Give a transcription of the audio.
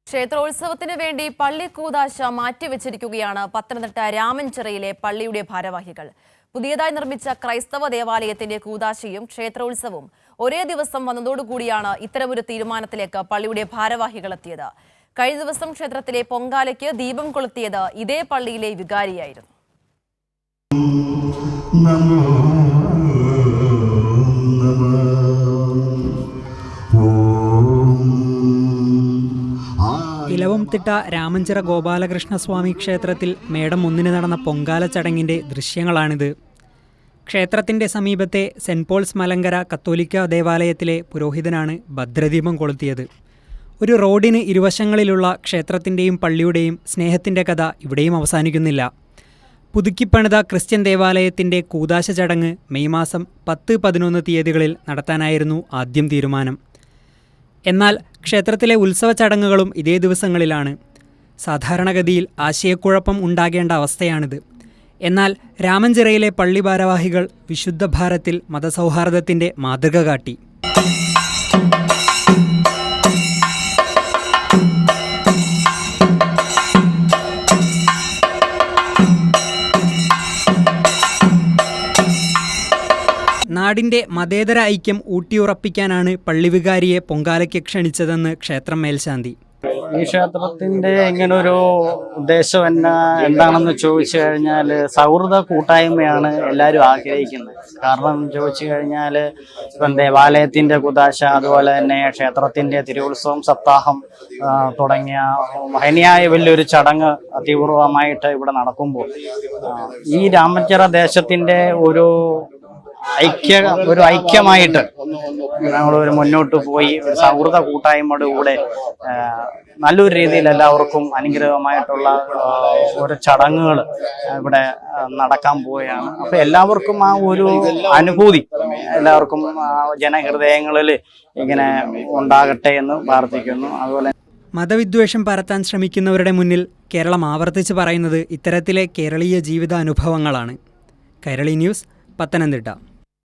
ക്ഷേത്രോത്സവത്തിന് വേണ്ടി പള്ളി കൂദാശ മാറ്റിവെച്ചിരിക്കുകയാണ് പത്തനംതിട്ട രാമൻചിറയിലെ പള്ളിയുടെ ഭാരവാഹികൾ. പുതിയതായി നിർമ്മിച്ച ക്രൈസ്തവ ദേവാലയത്തിന്റെ കൂദാശയും ക്ഷേത്രോത്സവവും ഒരേ ദിവസം വന്നതോടുകൂടിയാണ് ഇത്തരമൊരു തീരുമാനത്തിലേക്ക് പള്ളിയുടെ ഭാരവാഹികൾ എത്തിയത്. കഴിഞ്ഞ ദിവസം ക്ഷേത്രത്തിലെ പൊങ്കാലയ്ക്ക് ദീപം കൊളുത്തിയത് ഇതേ പള്ളിയിലെ വികാരിയായിരുന്നു. ഇലവംതിട്ട രാമൻചിറ ഗോപാലകൃഷ്ണസ്വാമി ക്ഷേത്രത്തിൽ മേടം 1 നടന്ന പൊങ്കാല ചടങ്ങിൻ്റെ ദൃശ്യങ്ങളാണിത്. ക്ഷേത്രത്തിൻ്റെ സമീപത്തെ സെൻറ് പോൾസ് മലങ്കര കത്തോലിക്ക ദേവാലയത്തിലെ പുരോഹിതനാണ് ഭദ്രദീപം കൊളുത്തിയത്. ഒരു റോഡിന് ഇരുവശങ്ങളിലുള്ള ക്ഷേത്രത്തിൻ്റെയും പള്ളിയുടെയും സ്നേഹത്തിൻ്റെ കഥ ഇവിടെയും അവസാനിക്കുന്നില്ല. പുതുക്കിപ്പണിത ക്രിസ്ത്യൻ ദേവാലയത്തിൻ്റെ കൂദാശ ചടങ്ങ് മെയ് മാസം 10-11 തീയതികളിൽ നടത്താനായിരുന്നു ആദ്യം തീരുമാനം. എന്നാൽ ക്ഷേത്രത്തിലെ ഉത്സവ ചടങ്ങുകളും ഇതേ ദിവസങ്ങളിലാണ്. സാധാരണഗതിയിൽ ആശയക്കുഴപ്പം ഉണ്ടാകേണ്ട അവസ്ഥയാണിത്. എന്നാൽ രാമൻചിറയിലെ പള്ളി ഭാരവാഹികൾ വിശുദ്ധ ഭാരത്തിൽ മതസൗഹാർദ്ദത്തിൻ്റെ മാതൃക കാട്ടി. നാടിൻ്റെ മതേതര ഐക്യം ഊട്ടിയുറപ്പിക്കാനാണ് പള്ളിവികാരിയെ പൊങ്കാലയ്ക്ക് ക്ഷണിച്ചതെന്ന് ക്ഷേത്രം മേൽശാന്തി. ഈ ക്ഷേത്രത്തിന്റെ ഇങ്ങനൊരു ഉദ്ദേശം എന്താണെന്ന് ചോദിച്ചു കഴിഞ്ഞാൽ സൗഹൃദ കൂട്ടായ്മയാണ് എല്ലാവരും ആഗ്രഹിക്കുന്നത്. കാരണം ചോദിച്ചു കഴിഞ്ഞാൽ ഇപ്പം ദേവാലയത്തിന്റെ കുദാശ, അതുപോലെ തന്നെ ക്ഷേത്രത്തിന്റെ തിരുവുത്സവം സപ്താഹം തുടങ്ങിയ മഹനീയായ വലിയൊരു ചടങ്ങ് അതിപൂർവമായിട്ട് ഇവിടെ നടക്കുമ്പോൾ ഈ രാമൻചിറ ദേശത്തിന്റെ ഒരു ഐക്യമായിട്ട് നമ്മളൊരു മുന്നോട്ട് പോയി ഒരു സൗഹൃദ കൂട്ടായ്മയുടെ കൂടെ നല്ലൊരു രീതിയിൽ എല്ലാവർക്കും അനുഗ്രഹമായിട്ടുള്ള ഒരു ചടങ്ങുകൾ ഇവിടെ നടക്കാൻ പോവുകയാണ്. അപ്പൊ എല്ലാവർക്കും ആ ഒരു അനുഭൂതി എല്ലാവർക്കും ജനഹൃദയങ്ങളിൽ ഇങ്ങനെ ഉണ്ടാകട്ടെ എന്ന് പ്രാർത്ഥിക്കുന്നു. അതുപോലെ മതവിദ്വേഷം പരത്താൻ ശ്രമിക്കുന്നവരുടെ മുന്നിൽ കേരളം ആവർത്തിച്ച് പറയുന്നത് ഇത്തരത്തിലെ കേരളീയ ജീവിതാനുഭവങ്ങളാണ്. കൈരളി ന്യൂസ്, പത്തനംതിട്ട.